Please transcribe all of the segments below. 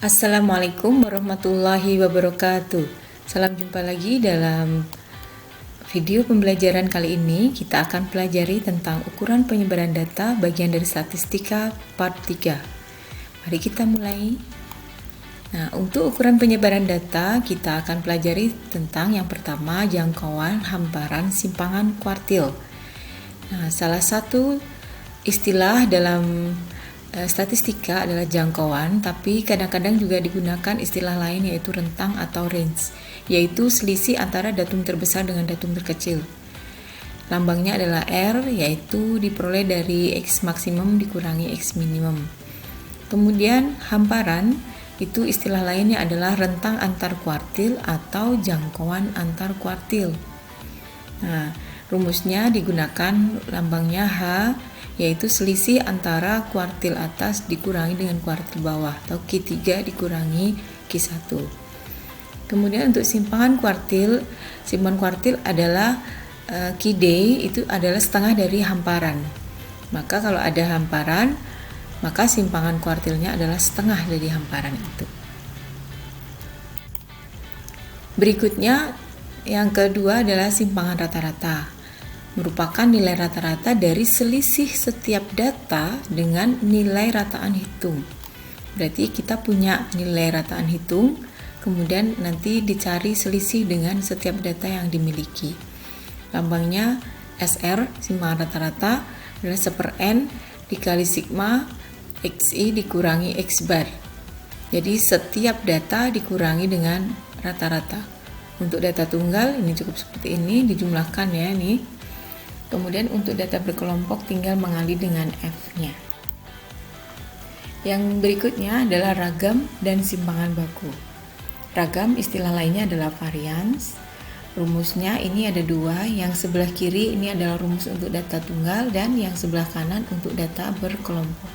Assalamualaikum warahmatullahi wabarakatuh. Salam jumpa lagi dalam video pembelajaran kali ini. Kita akan pelajari tentang ukuran penyebaran data bagian dari statistika part 3. Mari kita mulai. Nah, untuk ukuran penyebaran data kita akan pelajari tentang yang pertama jangkauan, hamparan, simpangan, kuartil. Nah, salah satu istilah dalam statistika adalah jangkauan, tapi kadang-kadang juga digunakan istilah lain yaitu rentang atau range, yaitu selisih antara datum terbesar dengan datum terkecil. Lambangnya adalah R, yaitu diperoleh dari X maksimum dikurangi X minimum. Kemudian hamparan, itu istilah lainnya adalah rentang antar kuartil atau jangkauan antar kuartil. Nah, rumusnya digunakan lambangnya H, yaitu selisih antara kuartil atas dikurangi dengan kuartil bawah atau Q3 dikurangi Q1. Kemudian untuk simpangan kuartil adalah Qd itu adalah setengah dari hamparan. Maka kalau ada hamparan, maka simpangan kuartilnya adalah setengah dari hamparan itu. Berikutnya yang kedua adalah simpangan rata-rata, merupakan nilai rata-rata dari selisih setiap data dengan nilai rataan hitung. Berarti kita punya nilai rataan hitung, kemudian nanti dicari selisih dengan setiap data yang dimiliki. Lambangnya SR, simpangan rata-rata, adalah 1/n dikali sigma XI dikurangi X bar. Jadi setiap data dikurangi dengan rata-rata. Untuk data tunggal ini cukup seperti ini, dijumlahkan ya ini. Kemudian untuk data berkelompok tinggal mengali dengan F-nya. Yang berikutnya adalah ragam dan simpangan baku. Ragam istilah lainnya adalah varians. Rumusnya ini ada dua, yang sebelah kiri ini adalah rumus untuk data tunggal dan yang sebelah kanan untuk data berkelompok.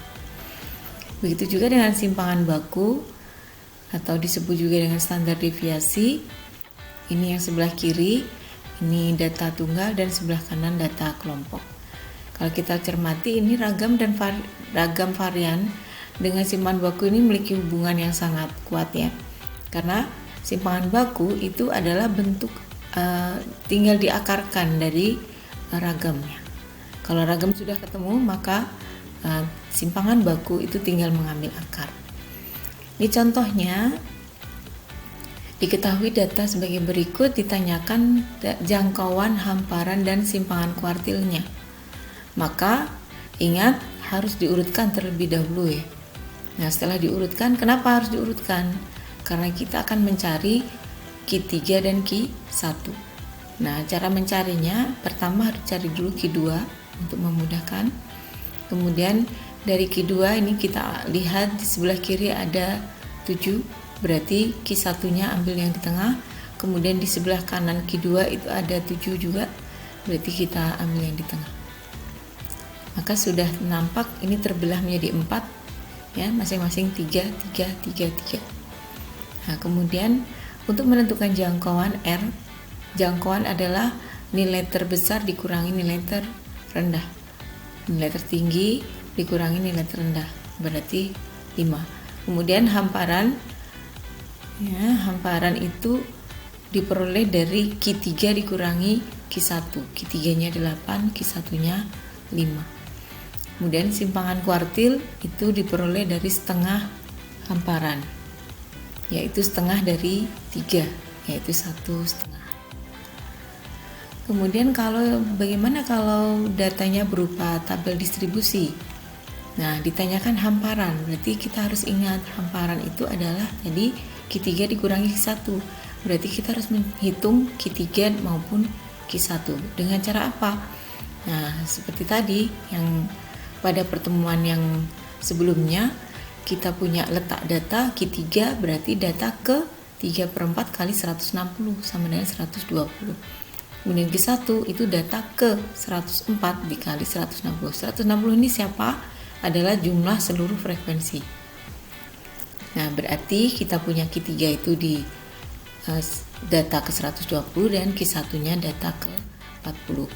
Begitu juga dengan simpangan baku atau disebut juga dengan standar deviasi. Ini yang sebelah kiri, ini data tunggal dan sebelah kanan data kelompok. Kalau kita cermati ini ragam dan ragam varian dengan simpangan baku ini memiliki hubungan yang sangat kuat ya. Karena simpangan baku itu adalah bentuk tinggal diakarkan dari ragamnya. Kalau ragam sudah ketemu maka simpangan baku itu tinggal mengambil akar. Ini contohnya. Diketahui data sebagai berikut, ditanyakan jangkauan, hamparan, dan simpangan kuartilnya. Maka ingat harus diurutkan terlebih dahulu ya. Nah setelah diurutkan, kenapa harus diurutkan? Karena kita akan mencari Q3 dan Q1. Nah cara mencarinya, pertama harus cari dulu Q2 untuk memudahkan. Kemudian dari Q2 ini kita lihat di sebelah kiri ada 7. Berarti Q1-nya ambil yang di tengah, kemudian di sebelah kanan Q2 itu ada 7 juga, berarti kita ambil yang di tengah. Maka sudah nampak ini terbelah menjadi 4 ya, masing-masing 3, 3, 3, 3. Nah, kemudian untuk menentukan jangkauan R, jangkauan adalah nilai terbesar dikurangi nilai terendah. Nilai tertinggi dikurangi nilai terendah, berarti 5. Kemudian hamparan itu diperoleh dari Q3 dikurangi Q1. Q3-nya 8, Q1-nya 5. Kemudian simpangan kuartil itu diperoleh dari setengah hamparan, yaitu setengah dari 3, yaitu 1/2. Kemudian bagaimana kalau datanya berupa tabel distribusi? Nah, ditanyakan hamparan, berarti kita harus ingat hamparan itu adalah tadi Q3 dikurangi Q1. Berarti kita harus menghitung Q3 maupun Q1. Dengan cara apa? Nah, seperti tadi yang pada pertemuan yang sebelumnya kita punya letak data Q3 berarti data ke 3/4 kali 160 sama dengan 120. Kemudian Q1 itu data ke 104 dikali 160. 160 ini siapa? Adalah jumlah seluruh frekuensi. Nah, berarti kita punya Q3 itu di data ke 120 dan Q1-nya data ke 40.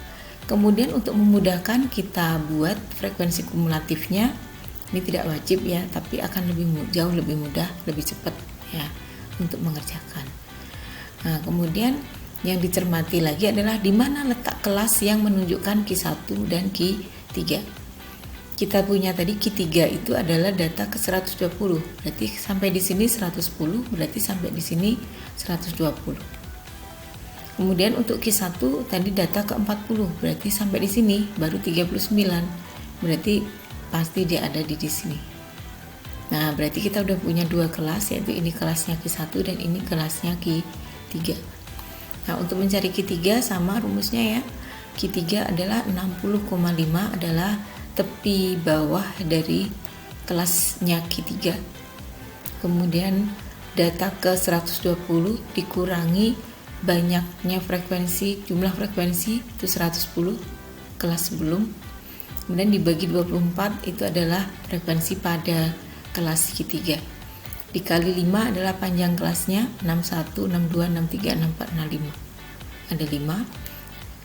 Kemudian untuk memudahkan kita buat frekuensi kumulatifnya Ini tidak wajib ya, tapi akan jauh lebih mudah, lebih cepat ya untuk mengerjakan. Nah, kemudian yang dicermati lagi adalah di mana letak kelas yang menunjukkan Q1 dan Q3. Kita punya tadi Q3 itu adalah data ke 120, berarti sampai di sini 110, berarti sampai di sini 120. Kemudian untuk Q1 tadi data ke 40, berarti sampai di sini baru 39, berarti pasti dia ada di sini. Nah, berarti kita udah punya dua kelas, yaitu ini kelasnya Q1 dan ini kelasnya Q3. Nah, untuk mencari Q3 sama rumusnya ya. Q3 adalah 60,5 adalah tepi bawah dari kelasnya Q3. Kemudian data ke 120 dikurangi banyaknya frekuensi, jumlah frekuensi itu 110 kelas sebelum. Kemudian dibagi 24 itu adalah frekuensi pada kelas Q3. Dikali 5 adalah panjang kelasnya 61, 62, 63, 64, 65. Ada 5.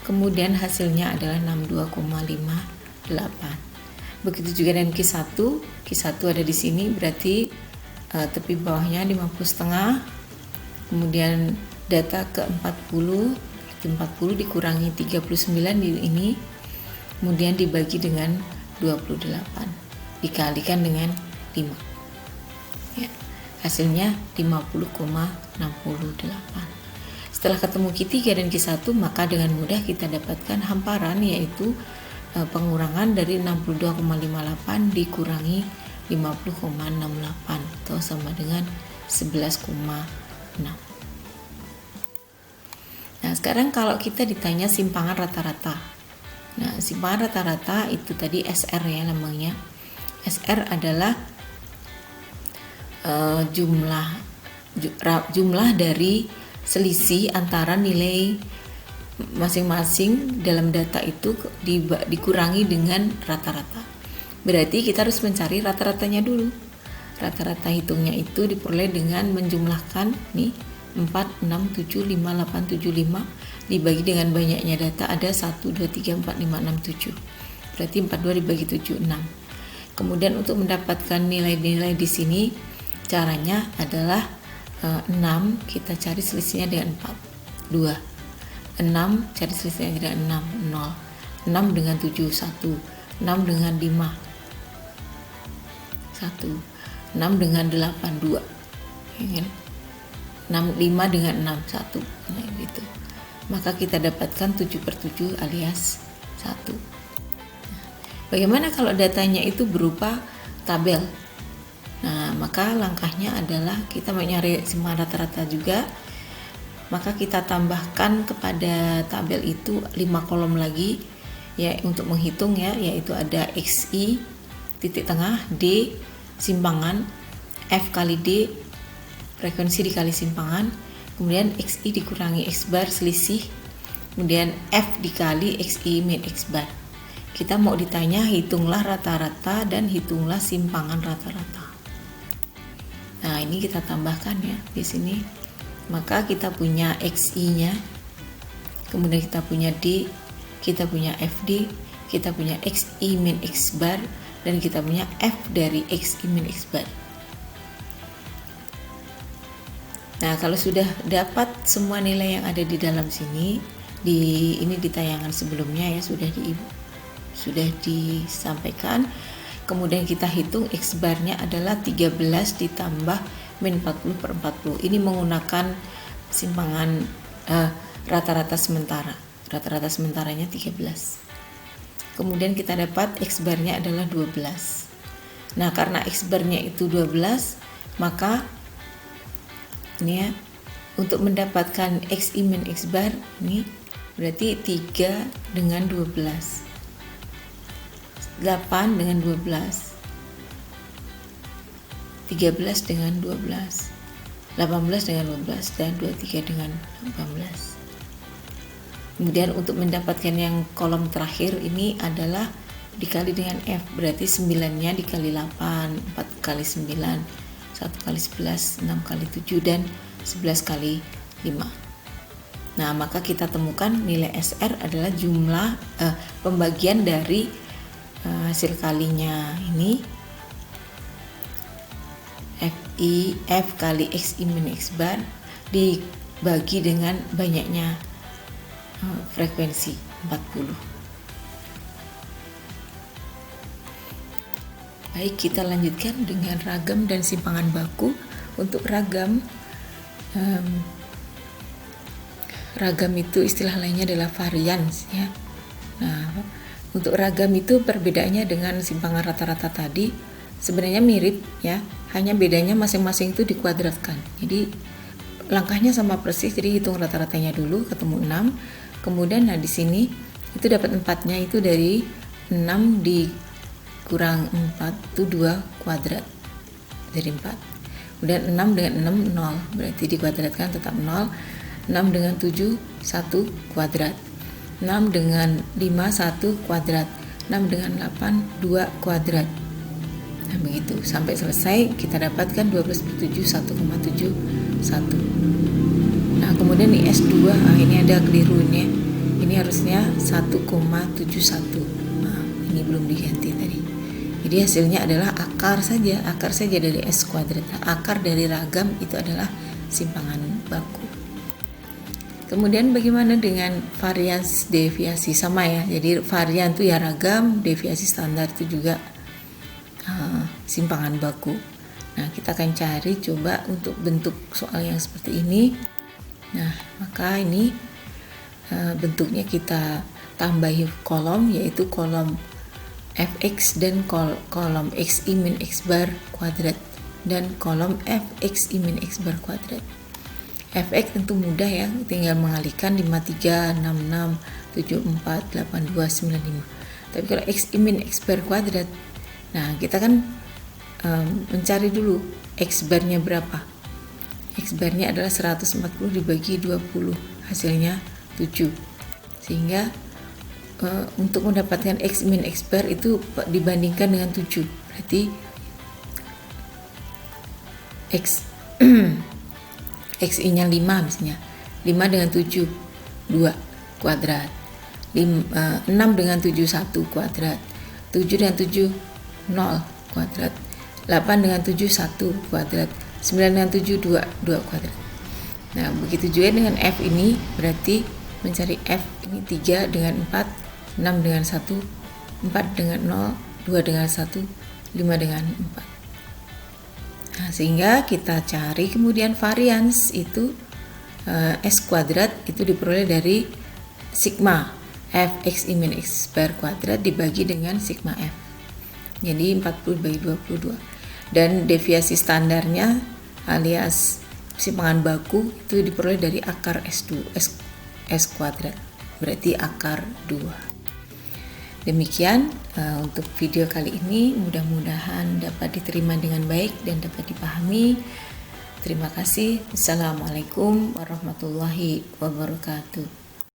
Kemudian hasilnya adalah 62,58. Begitu juga dengan Q1. Q1 ada di sini, berarti tepi bawahnya 50,5. Kemudian data ke 40, 40 dikurangi 39 di ini. Kemudian dibagi dengan 28. Dikalikan dengan 5. Ya, hasilnya 50,68. Setelah ketemu Q3 dan Q1, maka dengan mudah kita dapatkan hamparan, yaitu pengurangan dari 62,58 dikurangi 50,68 atau sama dengan 11,6. Nah, sekarang kalau kita ditanya simpangan rata-rata. Nah, simpangan rata-rata itu tadi SR ya lambangnya. SR adalah jumlah dari selisih antara nilai masing-masing dalam data itu dikurangi dengan rata-rata. Berarti kita harus mencari rata-ratanya dulu. Rata-rata hitungnya itu diperoleh dengan menjumlahkan nih 4, 6, 7, 5, 8, 7, 5 dibagi dengan banyaknya data ada 1, 2, 3, 4, 5, 6, 7. Berarti 42 dibagi 7, 6. Kemudian untuk mendapatkan nilai-nilai di sini caranya adalah 6 kita cari selisihnya dengan 4, 2. 6 cari selisihnya dengan 6, 0. 6 dengan 7, 1. 6 dengan 5, 1. 6 dengan 8, 2. 5 dengan 6, 1. Nah, gitu. Maka kita dapatkan 7/7 alias 1. Bagaimana kalau datanya itu berupa tabel? Nah, maka langkahnya adalah kita mencari simpangan rata-rata juga. Maka kita tambahkan kepada tabel itu 5 kolom lagi ya untuk menghitung ya, yaitu ada XI titik tengah, D simpangan, F kali D frekuensi dikali simpangan, kemudian XI dikurangi X bar selisih, kemudian F dikali XI min X bar. Kita mau ditanya hitunglah rata-rata dan hitunglah simpangan rata-rata. Nah, ini kita tambahkan ya di sini. Maka kita punya XI-nya, kemudian kita punya D, kita punya FD, kita punya XI min X bar, dan kita punya F dari XI min X bar. Nah, kalau sudah dapat semua nilai yang ada di dalam sini, ini di tayangan sebelumnya ya sudah disampaikan. Kemudian kita hitung X barnya adalah 13 ditambah min 40/40. Ini menggunakan simpangan rata-rata sementara. Rata-rata sementaranya 13. Kemudian kita dapat X barnya adalah 12. Nah, karena X barnya itu 12, maka ini ya, untuk mendapatkan XI min X bar ini berarti 3 dengan 12, 8 dengan 12, 13 dengan 12, 18 dengan 12, dan 23 dengan 18. Kemudian untuk mendapatkan yang kolom terakhir ini adalah dikali dengan F, berarti 9-nya dikali 8, 4 kali 9, 1 kali 11, 6 kali 7, dan 11 kali 5. Nah, maka kita temukan nilai SR adalah jumlah pembagian dari hasil kalinya ini I F kali X I min X bar dibagi dengan banyaknya frekuensi 40. Baik, kita lanjutkan dengan ragam dan simpangan baku. Untuk ragam itu istilah lainnya adalah varians ya. Nah, untuk ragam itu perbedaannya dengan simpangan rata-rata tadi sebenarnya mirip ya, hanya bedanya masing-masing itu dikuadratkan. Jadi langkahnya sama persis, jadi hitung rata-ratanya dulu, ketemu 6. Kemudian di sini itu dapat 4-nya itu dari 6 dikurang 4 itu 2 kuadrat dari 4. Kemudian 6 dengan 6 0, berarti dikuadratkan tetap 0. 6 dengan 7 1 kuadrat. 6 dengan 5 1 kuadrat. 6 dengan 8 2 kuadrat. Nah, begitu sampai selesai kita dapatkan 12 per 7 1,71. Nah, kemudian di S2 ini ada keliru ini. Ini harusnya 1,71. Nah, ini belum diganti tadi. Jadi hasilnya adalah akar saja dari S kuadrat. Akar dari ragam itu adalah simpangan baku. Kemudian bagaimana dengan varians deviasi? Sama ya, jadi varian itu ya ragam, deviasi standar itu juga simpangan baku. Nah, kita akan cari coba untuk bentuk soal yang seperti ini. Nah, maka ini bentuknya kita tambahi kolom, yaitu kolom fx dan kolom x i min x bar kuadrat dan kolom fx i min x bar kuadrat. Fx tentu mudah ya, tinggal mengalihkan 53, 66, 74, 82, 95. Tapi kalau x i min x bar kuadrat, nah kita kan mencari dulu x barnya berapa. X barnya adalah 140 dibagi 20, hasilnya 7. Sehingga untuk mendapatkan x min x bar itu dibandingkan dengan 7, berarti xi nya 5 misalnya, 5 dengan 7 2 kuadrat, 6 dengan 7 1 kuadrat, 7 dengan 7 0 kuadrat, 8 dengan 7 1 kuadrat, 9 dengan 7 2 kuadrat. Nah, begitu juga dengan f ini, berarti mencari f ini 3 dengan 4, 6 dengan 1, 4 dengan 0, 2 dengan 1, 5 dengan 4. Nah, sehingga kita cari kemudian varians itu S kuadrat itu diperoleh dari sigma f x i min x bar kuadrat dibagi dengan sigma f. Jadi 40 bagi 22. Dan deviasi standarnya alias simpangan baku itu diperoleh dari akar S kuadrat. Berarti akar 2. Demikian untuk video kali ini, mudah-mudahan dapat diterima dengan baik dan dapat dipahami. Terima kasih. Wassalamualaikum warahmatullahi wabarakatuh.